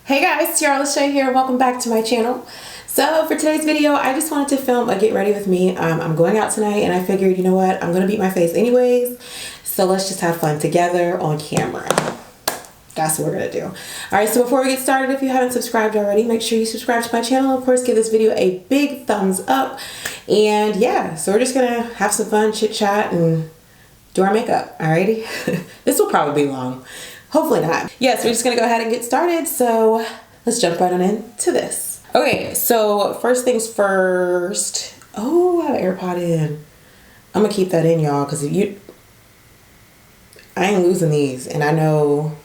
Hey guys, TiarraLashay here. Welcome back to my channel. So for today's video, I just wanted to film a get ready with me. I'm going out tonight and I figured, you know what, I'm gonna beat my face anyways. So let's just have fun together on camera. That's what we're gonna do. All right, so before we get started, if you haven't subscribed already, make sure you subscribe to my channel. Of course, give this video a big thumbs up. And yeah, so we're just gonna have some fun, chit chat, and do our makeup, alrighty? This will probably be long. Hopefully not. Yes, we're just gonna go ahead and get started. So let's jump right on into this. Okay, so first things first. Oh, I have an AirPod in. I'm gonna keep that in, y'all, because if you, I ain't losing these, and I know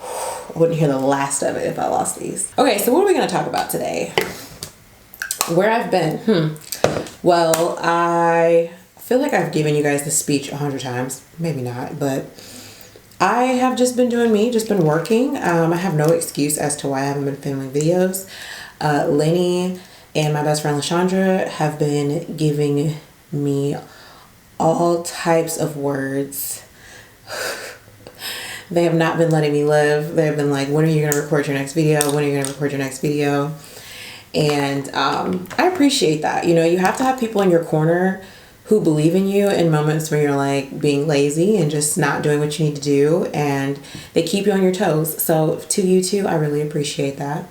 I wouldn't hear the last of it if I lost these. Okay, so what are we gonna talk about today? Where I've been? Well, I feel like I've given you guys this speech 100 times. Maybe not, but I have just been doing me, just been working. I have no excuse as to why I haven't been filming videos. Lxnny and my best friend Lxnny have been giving me all types of words. They have not been letting me live. They've been like, when are you gonna record your next video? When are you gonna record your next video? And I appreciate that. You know, you have to have people in your corner who believe in you in moments where you're like being lazy and just not doing what you need to do, and they keep you on your toes. So to you two, I really appreciate that.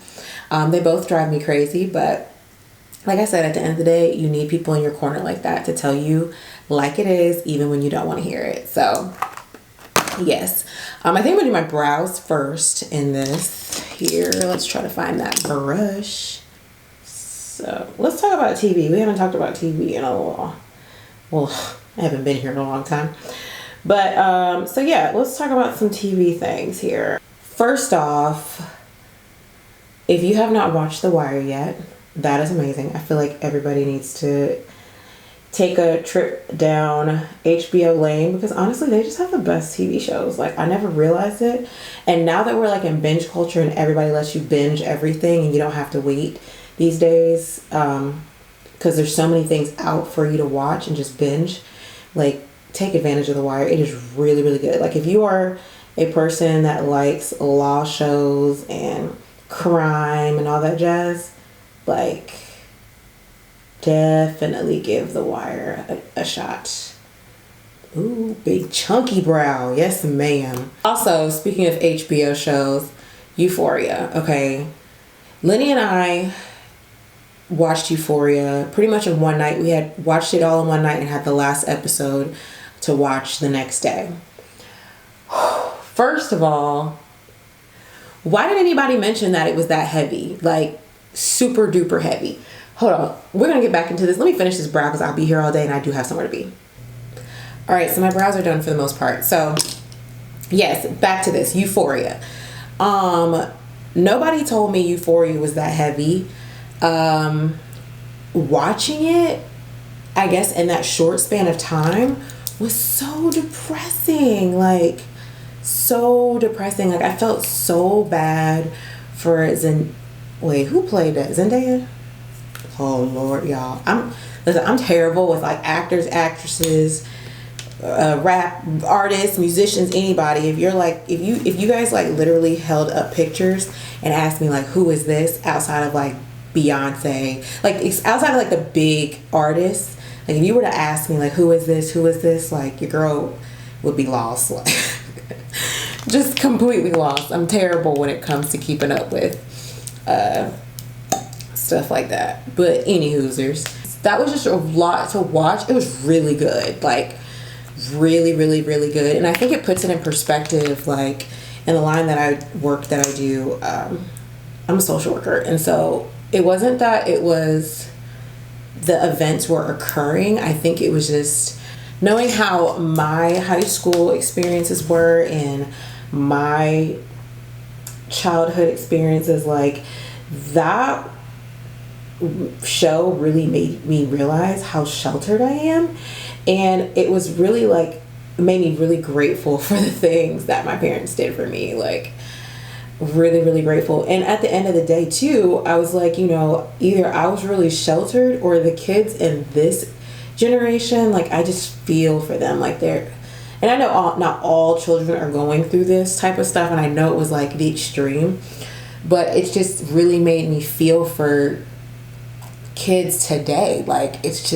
They both drive me crazy, but like I said, at the end of the day, you need people in your corner like that to tell you like it is, even when you don't want to hear it. So yes, I think I'm gonna do my brows first in this here. Let's try to find that brush. So let's talk about TV. We haven't talked about TV in a while. Well, I haven't been here in a long time. But, so yeah, let's talk about some TV things here. First off, if you have not watched The Wire yet, that is amazing. I feel like everybody needs to take a trip down HBO lane, because honestly, they just have the best TV shows. Like, I never realized it. And now that we're like in binge culture and everybody lets you binge everything and you don't have to wait these days, because there's so many things out for you to watch and just binge, like, take advantage of The Wire. It is really, really good. Like, if you are a person that likes law shows and crime and all that jazz, like, definitely give The Wire a shot. Ooh, big chunky brow. Yes, ma'am. Also, speaking of HBO shows, Euphoria. Okay, Lxnny and I watched Euphoria pretty much in one night. We had watched it all in one night and had the last episode to watch the next day. First of all, why did anybody mention that it was that heavy? Like, super duper heavy. Hold on, we're gonna get back into this. Let me finish this brow because I'll be here all day and I do have somewhere to be. All right, so my brows are done for the most part. So yes, back to this, Euphoria. Nobody told me Euphoria was that heavy. Watching it, I guess, in that short span of time was so depressing. Like, so depressing. Like, I felt so bad for wait, who played that? Zendaya? Oh Lord, y'all. I'm terrible with like actors, actresses, rap artists, musicians, anybody. If you're like, if you guys like literally held up pictures and asked me like, who is this outside of like Beyonce, like outside of like the big artists, like if you were to ask me like, who is this, like, your girl would be lost. Like, just completely lost. I'm terrible when it comes to keeping up with stuff like that. But anywhoosers, that was just a lot to watch. It was really good, like really, really, really good. And I think it puts it in perspective, like in the line that I do, I'm a social worker, and so it wasn't that it was the events were occurring. I think it was just knowing how my high school experiences were and my childhood experiences. Like, that show really made me realize how sheltered I am, and it was really like made me really grateful for the things that my parents did for me. Like, really, really grateful. And at the end of the day too, I was like, you know, either I was really sheltered or the kids in this generation, like, I just feel for them. Like, they're, and I know not all children are going through this type of stuff, and I know it was like the extreme, but it's just really made me feel for kids today. Like, it's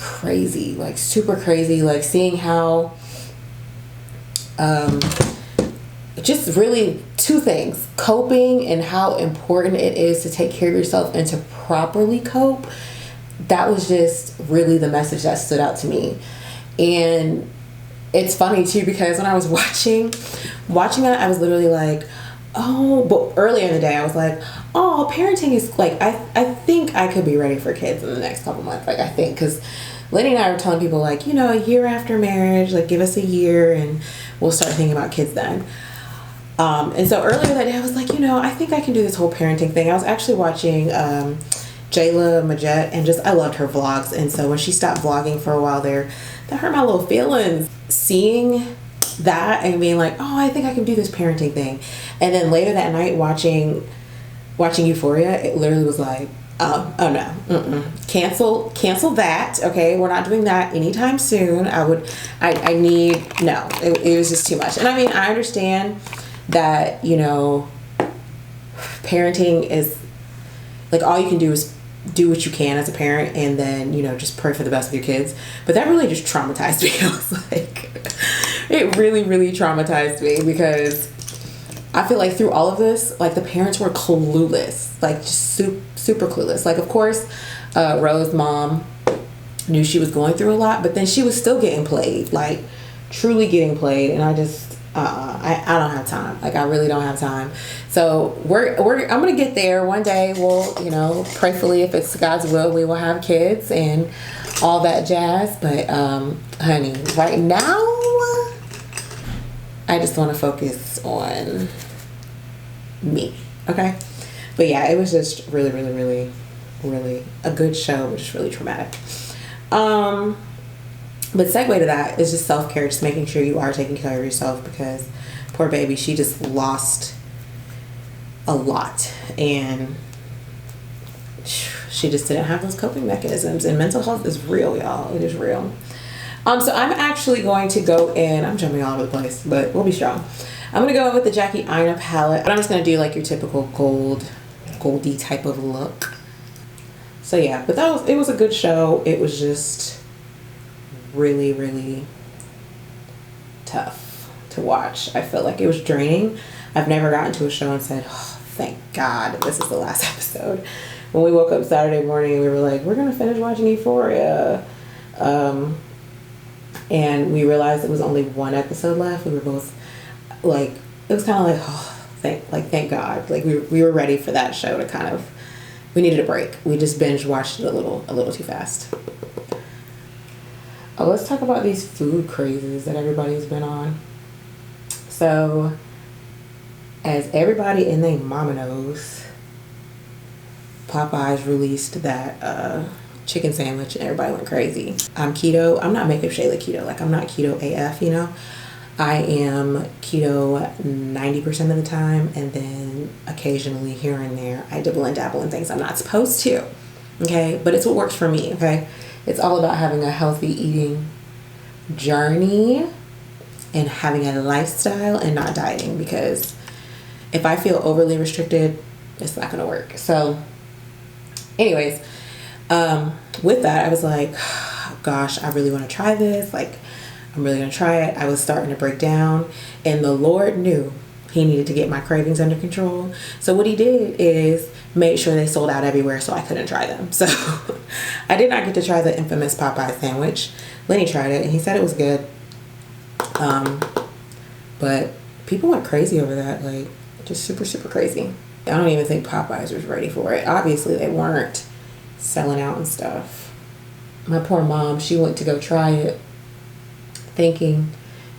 crazy, like super crazy, like seeing how just really two things, coping and how important it is to take care of yourself and to properly cope. That was just really the message that stood out to me. And it's funny too, because when I was watching that, I was literally like, oh, but earlier in the day I was like, oh, parenting is like, I think I could be ready for kids in the next couple months. Like, I think, because Lenny and I were telling people, like, you know, a year after marriage, like, give us a year and we'll start thinking about kids then. And so earlier that day I was like, you know, I think I can do this whole parenting thing. I was actually watching Jayla Majette, and just, I loved her vlogs. And so when she stopped vlogging for a while there, that hurt my little feelings. Seeing that and being like, oh, I think I can do this parenting thing. And then later that night watching Euphoria, it literally was like, oh no, cancel that. Okay, we're not doing that anytime soon. It was just too much. And I mean, I understand that, you know, parenting is like, all you can do is do what you can as a parent, and then, you know, just pray for the best with your kids. But that really just traumatized me. I was like, it really, really traumatized me, because I feel like through all of this, like, the parents were clueless, like, just super clueless. Like, of course, Rose's mom knew she was going through a lot, but then she was still getting played, like, truly getting played. And I just, I don't have time. Like, I really don't have time. So I'm gonna get there one day. We'll, you know, prayerfully, if it's God's will, we will have kids and all that jazz. But honey, right now I just want to focus on me. Okay. But yeah, it was just really, really, really, really a good show, but just really traumatic. But segue to that is just self-care, just making sure you are taking care of yourself, because poor baby, she just lost a lot, and she just didn't have those coping mechanisms. And mental health is real, y'all. It is real. So I'm actually going to go in, I'm jumping all over the place, but we'll be strong. I'm going to go in with the Jackie Aina palette, and I'm just going to do like your typical goldy type of look. So yeah, but it was a good show. It was just really, really tough to watch. I felt like it was draining. I've never gotten to a show and said, oh, thank God this is the last episode. When we woke up Saturday morning, we were like, we're going to finish watching Euphoria. And we realized it was only one episode left. We were both like, it was kind of like, oh, thank God. Like, we were ready for that show to kind of, we needed a break. We just binge watched it a little too fast. Oh, let's talk about these food crazes that everybody's been on. So, as everybody in their mama knows, Popeyes released that chicken sandwich, and everybody went crazy. I'm keto. I'm not Makeup Shayla keto. Like, I'm not keto AF, you know. I am keto 90% of the time, and then occasionally here and there I dabble in things I'm not supposed to. Okay, but it's what works for me. Okay. It's all about having a healthy eating journey and having a lifestyle and not dieting, because if I feel overly restricted, it's not going to work. So anyways, with that, I was like, oh, gosh, I really want to try this. Like, I'm really going to try it. I was starting to break down, and the Lord knew he needed to get my cravings under control. So what he did is made sure they sold out everywhere, so I couldn't try them. So I did not get to try the infamous Popeye sandwich. Lenny tried it, and he said it was good. But people went crazy over that, like, just super crazy. I don't even think Popeyes was ready for it. Obviously, they weren't selling out and stuff. My poor mom, she went to go try it, thinking,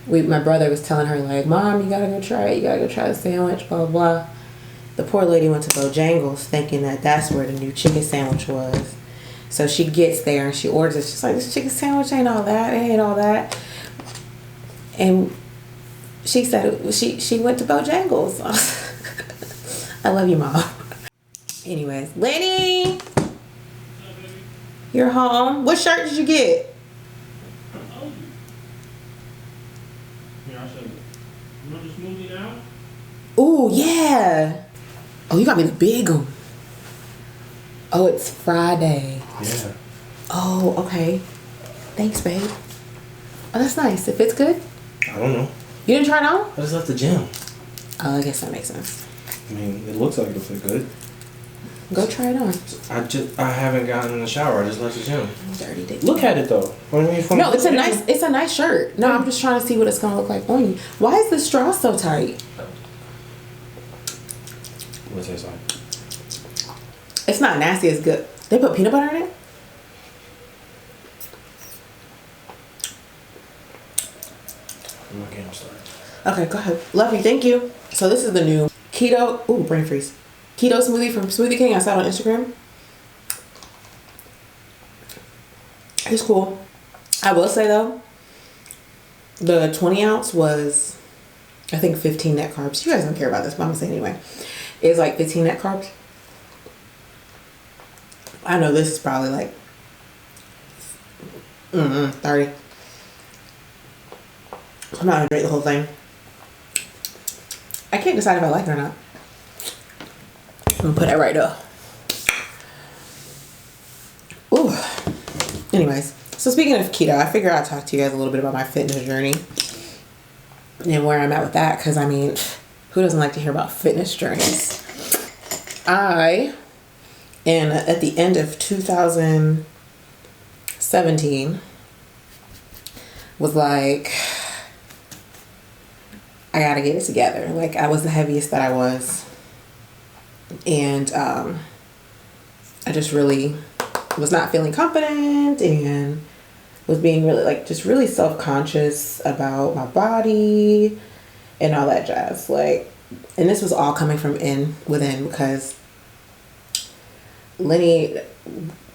my brother was telling her, like, Mom, you gotta go try it. You gotta go try the sandwich, blah, blah, blah. The poor lady went to Bojangles thinking that that's where the new chicken sandwich was. So she gets there and she orders it. She's like, this chicken sandwich ain't all that. It ain't all that. And she said she went to Bojangles. I love you, Mom. Anyways, Lenny, you're home. What shirt did you get? Ooh, yeah. Oh, you got me the big one. Oh, it's Friday. Yeah. Oh, okay. Thanks, babe. Oh, that's nice. It fits good? I don't know. You didn't try it on? I just left the gym. Oh, I guess that makes sense. I mean, it looks like it'll fit good. Go try it on. I haven't gotten in the shower. I just left the gym. Dirty dick. Look at it though. No, it's a nice shirt. No, I'm just trying to see what it's gonna look like on you. Why is the straw so tight? What tastes like? It's not nasty. It's good. They put peanut butter in it. I'm not getting started. Okay, go ahead. Love you. Thank you. So this is the new keto. Ooh, brain freeze. Keto smoothie from Smoothie King. I saw it on Instagram. It's cool. I will say though, the 20 ounce was, I think, 15 net carbs. You guys don't care about this, but I'm gonna say it anyway. It's like 15 net carbs. I know this is probably like 30. I'm not gonna drink the whole thing. I can't decide if I like it or not. I'm gonna put that right there. Ooh. Anyways, so speaking of keto, I figured I'd talk to you guys a little bit about my fitness journey and where I'm at with that. Because I mean, who doesn't like to hear about fitness journeys? At the end of 2017, was like, I gotta get it together. Like, I was the heaviest that I was. And I just really was not feeling confident and was being really, like, just really self-conscious about my body and all that jazz. Like, and this was all coming from within because Lenny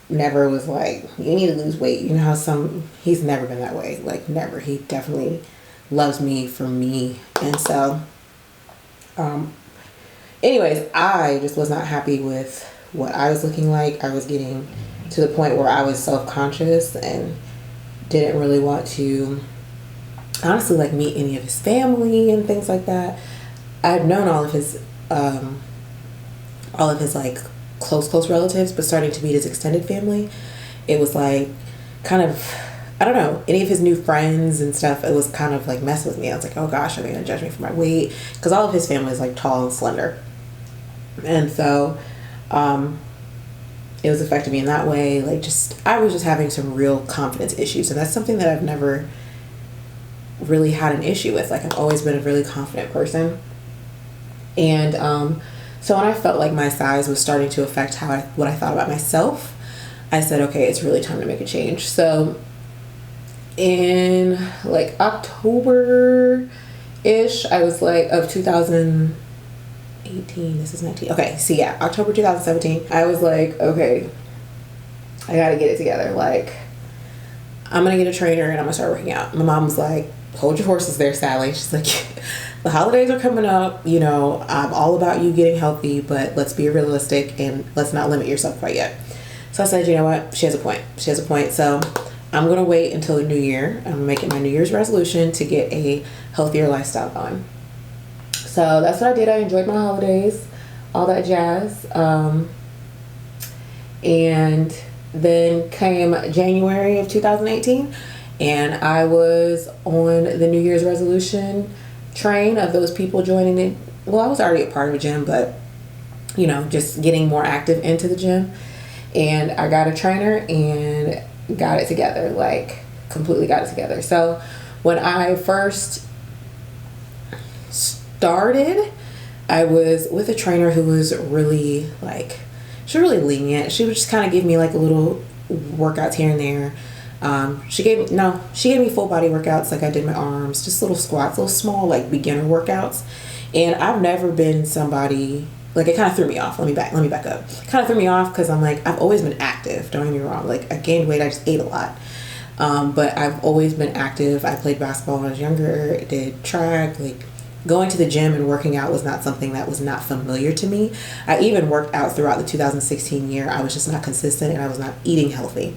never was like, you need to lose weight. You know how he's never been that way. Like, never. He definitely loves me for me. And so, anyways, I just was not happy with what I was looking like. I was getting to the point where I was self-conscious and didn't really want to, honestly, like, meet any of his family and things like that. I've known all of his like close relatives, but starting to meet his extended family, it was like kind of, I don't know, any of his new friends and stuff, it was kind of like messing with me. I was like, oh gosh, are they gonna judge me for my weight? Because all of his family is like tall and slender, and so it was affecting me in that way. Like, I was just having some real confidence issues, and that's something that I've never really had an issue with. Like, I've always been a really confident person, and so when I felt like my size was starting to affect what I thought about myself, I said, okay, it's really time to make a change. So in like October-ish, I was like, of 2018, this is 19. Okay, so yeah, October 2017, I was like, okay, I gotta get it together. Like, I'm gonna get a trainer and I'm gonna start working out. My mom was like, hold your horses there, Sally. She's like, the holidays are coming up, you know, I'm all about you getting healthy, but let's be realistic and let's not limit yourself quite yet. So I said, you know what? She has a point. So I'm going to wait until the new year. I'm going to make it my New Year's resolution to get a healthier lifestyle going. So that's what I did. I enjoyed my holidays, all that jazz. And then came January of 2018, and I was on the New Year's resolution train of those people joining it. Well, I was already a part of a gym, but, you know, just getting more active into the gym. And I got a trainer and got it together, like completely got it together. So when I first started, I was with a trainer who was really like, she was really lenient. She would just kind of give me like a little workouts here and there. She gave me full body workouts. Like, I did my arms, just little squats, little small like beginner workouts. And I've never been somebody, like, it kind of threw me off. Let me back up. It kind of threw me off because I'm like, I've always been active. Don't get me wrong. Like, I gained weight. I just ate a lot. But I've always been active. I played basketball when I was younger. I did track. Like, going to the gym and working out was not something that was not familiar to me. I even worked out throughout the 2016 year. I was just not consistent and I was not eating healthy.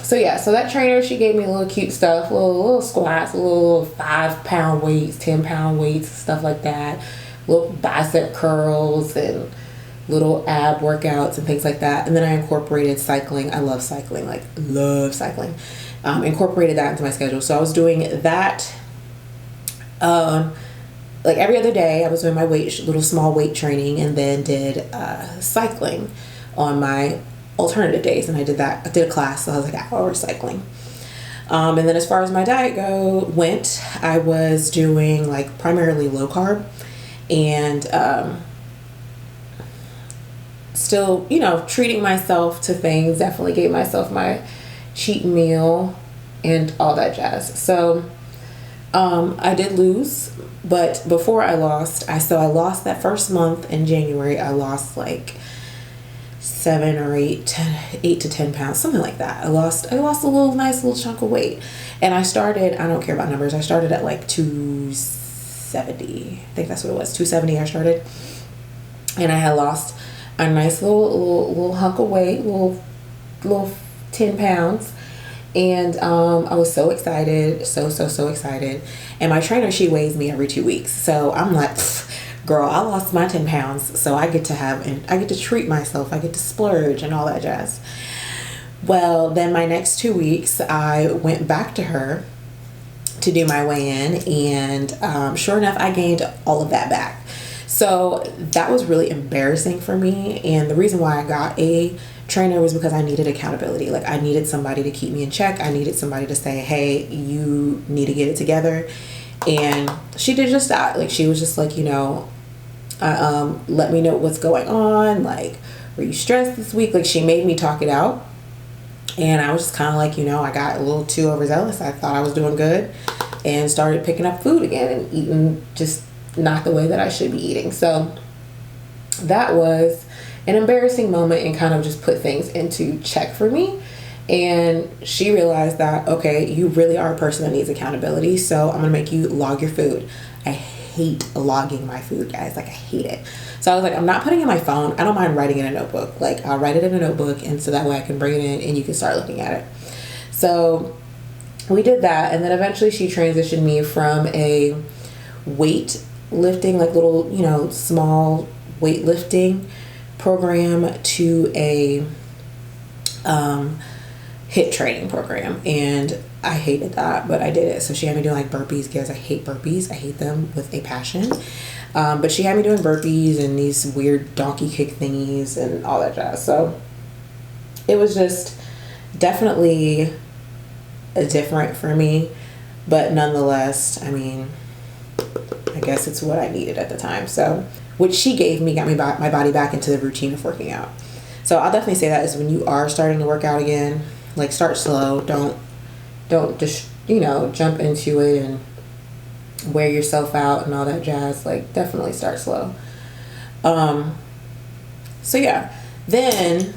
So yeah, so that trainer, she gave me a little cute stuff, little squats, little 5-pound weights, 10-pound weights, stuff like that. little bicep curls and little ab workouts and things like that. And then I incorporated cycling. I love cycling, like love cycling. Incorporated that into my schedule. So I was doing that like every other day. I was doing my little small weight training, and then did cycling on my alternative days. And I did a class, so I was like an hour cycling. And then as far as my diet went, I was doing like primarily low carb, and still, you know, treating myself to things. Definitely gave myself my cheat meal and all that jazz. So I did lose, but before I lost, I lost that first month in January. I lost like 8 to 10 pounds, something like that. I lost a nice little chunk of weight, and I don't care about numbers. I started at like 270. I think that's what it was. 270 I started, and I had lost a nice little hunk of weight, little 10 pounds. And I was so excited, so excited. And my trainer, she weighs me every 2 weeks. So I'm like, girl, I lost my 10 pounds. So I get to treat myself. I get to splurge and all that jazz. Well, then my next 2 weeks, I went back to her to do my weigh-in. And sure enough, I gained all of that back. So that was really embarrassing for me. And the reason why I got a trainer was because I needed accountability. Like, I needed somebody to keep me in check. I needed somebody to say, hey, you need to get it together. And she did just that. Like, she was just like, you know, let me know what's going on. Like, were you stressed this week? Like, she made me talk it out. And I was just kind of like, you know, I got a little too overzealous. I thought I was doing good and started picking up food again and eating just not the way that I should be eating. So that was an embarrassing moment and kind of just put things into check for me. And she realized that, okay, you really are a person that needs accountability, so I'm gonna make you log your food. I hate logging my food, guys. Like, I hate it. So I was like, I'm not putting it in my phone. I don't mind writing it in a notebook. Like, I'll write it in a notebook, and so that way I can bring it in and you can start looking at it. So we did that, and then eventually she transitioned me from a weight lifting, like little, you know, small weightlifting program to a HIIT training program. And I hated that, but I did it. So she had me doing like burpees, because I hate burpees. I hate them with a passion. But she had me doing burpees and these weird donkey kick thingies and all that jazz. So it was just definitely different for me, but nonetheless, I mean, I guess it's what I needed at the time. So, which she gave me, got me my body back into the routine of working out. So I'll definitely say that is when you are starting to work out again, like, start slow. Don't just, you know, jump into it and wear yourself out and all that jazz. Like, definitely start slow. So yeah, then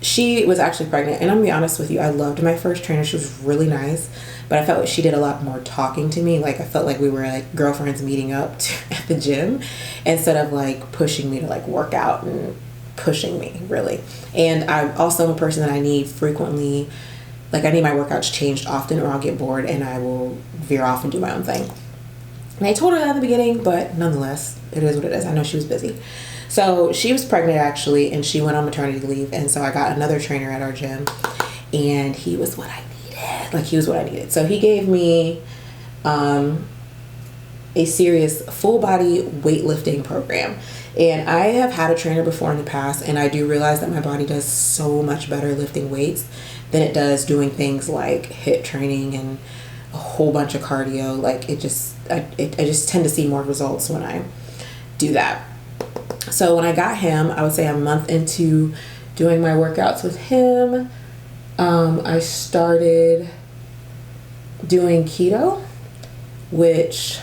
she was actually pregnant, and I'm gonna be honest with you, I loved my first trainer. She was really nice, but I felt like she did a lot more talking to me. Like, I felt like we were like girlfriends meeting up at the gym instead of like pushing me to like work out and pushing me, really. And I also am a person that I need frequently, like, I need my workouts changed often, or I'll get bored and I will veer off and do my own thing. And I told her that at the beginning, but nonetheless, it is what it is. I know she was busy. So she was pregnant, actually, and she went on maternity leave. And so I got another trainer at our gym, and he was what I needed. Like, he was what I needed. So he gave me a serious full body weightlifting program. And I have had a trainer before in the past, and I do realize that my body does so much better lifting weights than it does doing things like HIIT training and a whole bunch of cardio. Like, I just tend to see more results when I do that. So when I got him, I would say a month into doing my workouts with him, I started doing keto, which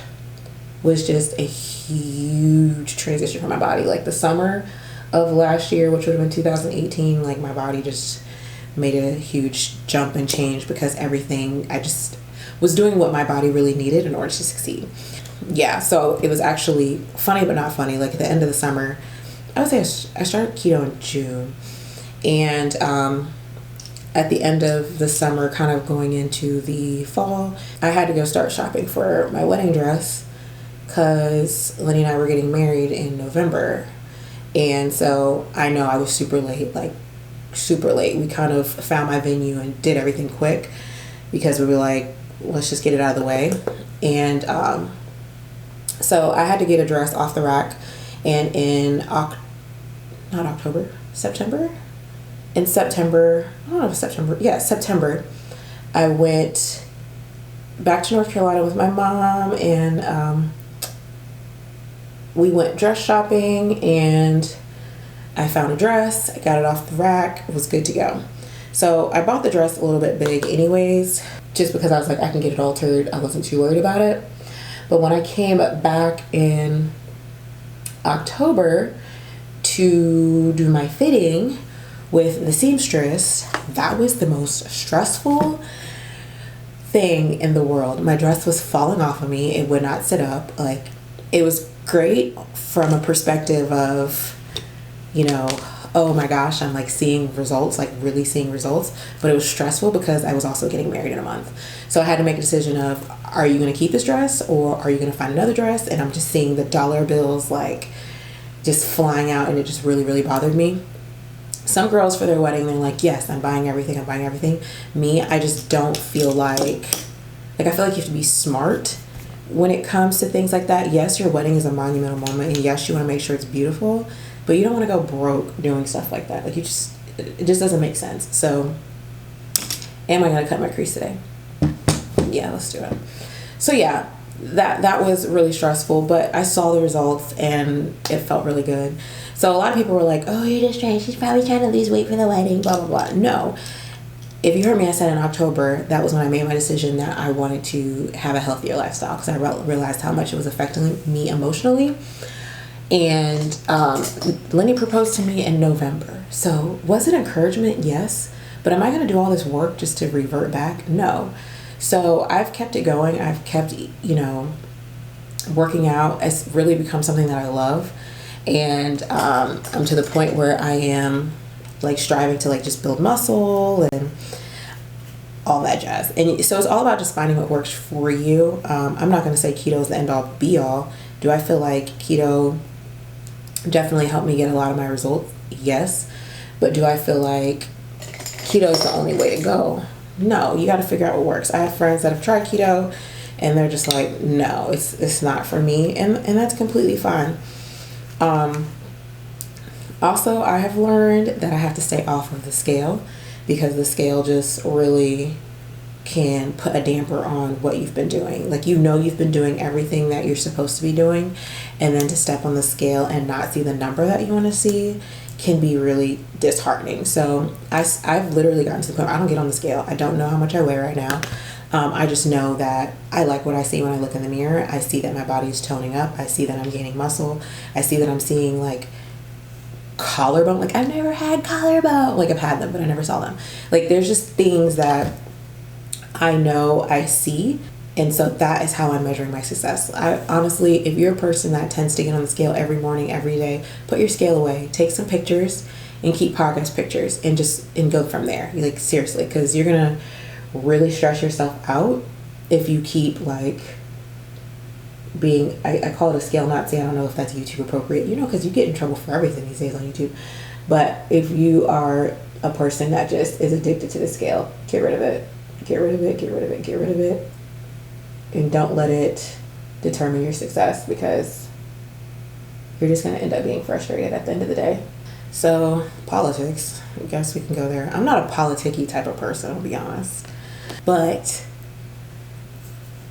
was just a huge transition for my body. Like, the summer of last year, which would have been 2018, like, my body just made a huge jump and change, because everything, I just was doing what my body really needed in order to succeed. Yeah, so it was actually funny but not funny. Like, at the end of the summer, I would say I started keto in June, and at the end of the summer, kind of going into the fall, I had to go start shopping for my wedding dress, because Lenny and I were getting married in November. And so I know I was super late, like super late. We kind of found my venue and did everything quick because we were like, let's just get it out of the way. And so I had to get a dress off the rack. And in September, I went back to North Carolina with my mom, and we went dress shopping, and I found a dress. I got it off the rack. It was good to go. So I bought the dress a little bit big anyways, just because I was like, I can get it altered. I wasn't too worried about it. But when I came back in October to do my fitting with the seamstress, that was the most stressful thing in the world. My dress was falling off of me. It would not sit up. Like, it was great from a perspective of, you know, oh my gosh, I'm like seeing results, like really seeing results. But it was stressful because I was also getting married in a month. So I had to make a decision of, are you going to keep this dress or are you going to find another dress? And I'm just seeing the dollar bills like just flying out, and it just really, really bothered me. Some girls for their wedding, they're like, yes, I'm buying everything. Me, I just don't feel like I feel like you have to be smart when it comes to things like that. Yes, your wedding is a monumental moment, and yes, you want to make sure it's beautiful, but you don't want to go broke doing stuff like that. Like, it just doesn't make sense. So, am I going to cut my crease today? Yeah, let's do it. So yeah, that was really stressful, but I saw the results and it felt really good. So a lot of people were like, oh, you're just trying, she's probably trying to lose weight for the wedding, blah, blah, blah. No. If you heard me, I said in October, that was when I made my decision that I wanted to have a healthier lifestyle, because I realized how much it was affecting me emotionally. And Lenny proposed to me in November. So was it encouragement? Yes. But am I going to do all this work just to revert back? No. So I've kept it going. I've kept, you know, working out. It's really become something that I love. And I'm to the point where I am like striving to like just build muscle and all that jazz. And so it's all about just finding what works for you. I'm not going to say keto is the end all be all. Do I feel like keto definitely helped me get a lot of my results? Yes. But do I feel like keto is the only way to go? No, you got to figure out what works. I have friends that have tried keto and they're just like, no, it's not for me. And that's completely fine. Also, I have learned that I have to stay off of the scale, because the scale just really can put a damper on what you've been doing. Like, you know, you've been doing everything that you're supposed to be doing, and then to step on the scale and not see the number that you want to see can be really disheartening. So I've literally gotten to the point where I don't get on the scale. I don't know how much I weigh right now. I just know that I like what I see when I look in the mirror. I see that my body is toning up. I see that I'm gaining muscle. I see that I'm seeing like collarbone. Like, I've never had collarbone. Like, I've had them, but I never saw them. Like, there's just things that I know I see. And so that is how I'm measuring my success. I honestly, if you're a person that tends to get on the scale every morning, every day, put your scale away, take some pictures and keep progress pictures and go from there. Like, seriously, because you're going to really stress yourself out if you keep like being, I call it a scale Nazi. I don't know if that's YouTube appropriate, you know, because you get in trouble for everything these days on YouTube. But if you are a person that just is addicted to the scale, get rid of it. Get rid of it, get rid of it, get rid of it. And don't let it determine your success, because you're just going to end up being frustrated at the end of the day. So, politics, I guess we can go there. I'm not a politicky type of person, I'll be honest. But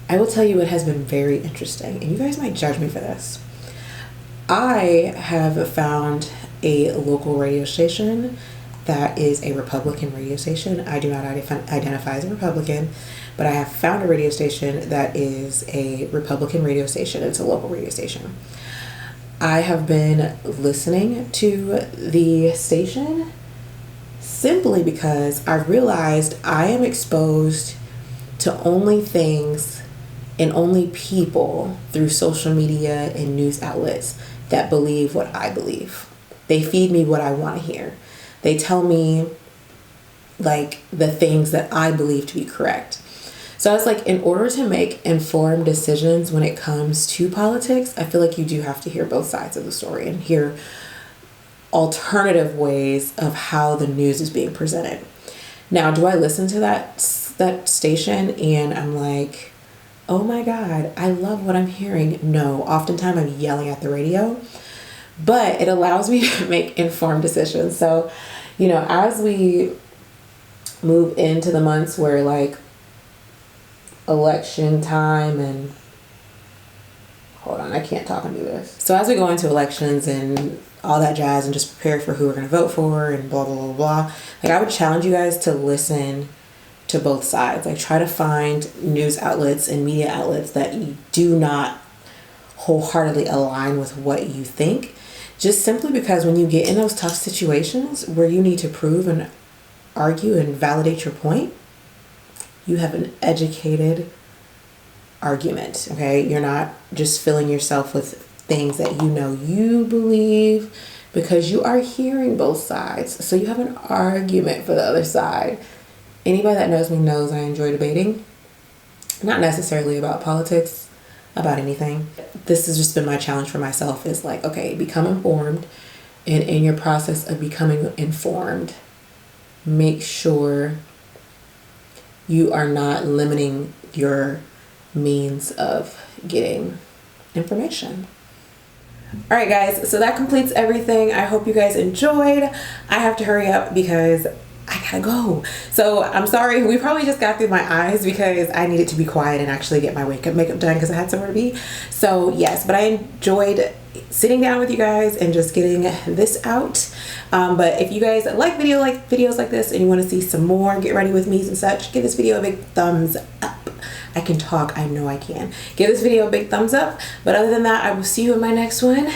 I will tell you, it has been very interesting, and you guys might judge me for this. I have found a local radio station that is a Republican radio station. I do not identify as a Republican, but I have found a radio station that is a Republican radio station. It's a local radio station. I have been listening to the station simply because I realized I am exposed to only things and only people through social media and news outlets that believe what I believe. They feed me what I want to hear. They tell me like the things that I believe to be correct. So I was like, in order to make informed decisions when it comes to politics, I feel like you do have to hear both sides of the story and hear alternative ways of how the news is being presented. Now, do I listen to that station and I'm like, oh my God, I love what I'm hearing? No, oftentimes I'm yelling at the radio, but it allows me to make informed decisions. So, you know, as we move into the months where like election time and hold on, I can't talk and do this. So as we go into elections and all that jazz and just prepare for who we're going to vote for and blah, blah, blah, blah. Like I would challenge you guys to listen to both sides. Like try to find news outlets and media outlets that you do not wholeheartedly align with what you think. Just simply because when you get in those tough situations where you need to prove and argue and validate your point, you have an educated argument, okay? You're not just filling yourself with things that you know you believe, because you are hearing both sides. So you have an argument for the other side. Anybody that knows me knows I enjoy debating. Not necessarily about politics, about anything. This has just been my challenge for myself is like, okay, become informed. And in your process of becoming informed, make sure you are not limiting your means of getting information. All right, guys, so that completes everything. I hope you guys enjoyed. I have to hurry up because I gotta go. So I'm sorry, we probably just got through my eyes because I needed to be quiet and actually get my makeup done because I had somewhere to be. So yes, but I enjoyed sitting down with you guys and just getting this out. But if you guys like videos like this and you want to see some more get ready with me's and such, give this video a big thumbs up. I can talk, I know I can. Give this video a big thumbs up. But other than that, I will see you in my next one.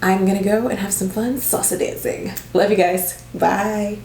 I'm gonna go and have some fun salsa dancing. Love you guys. Bye.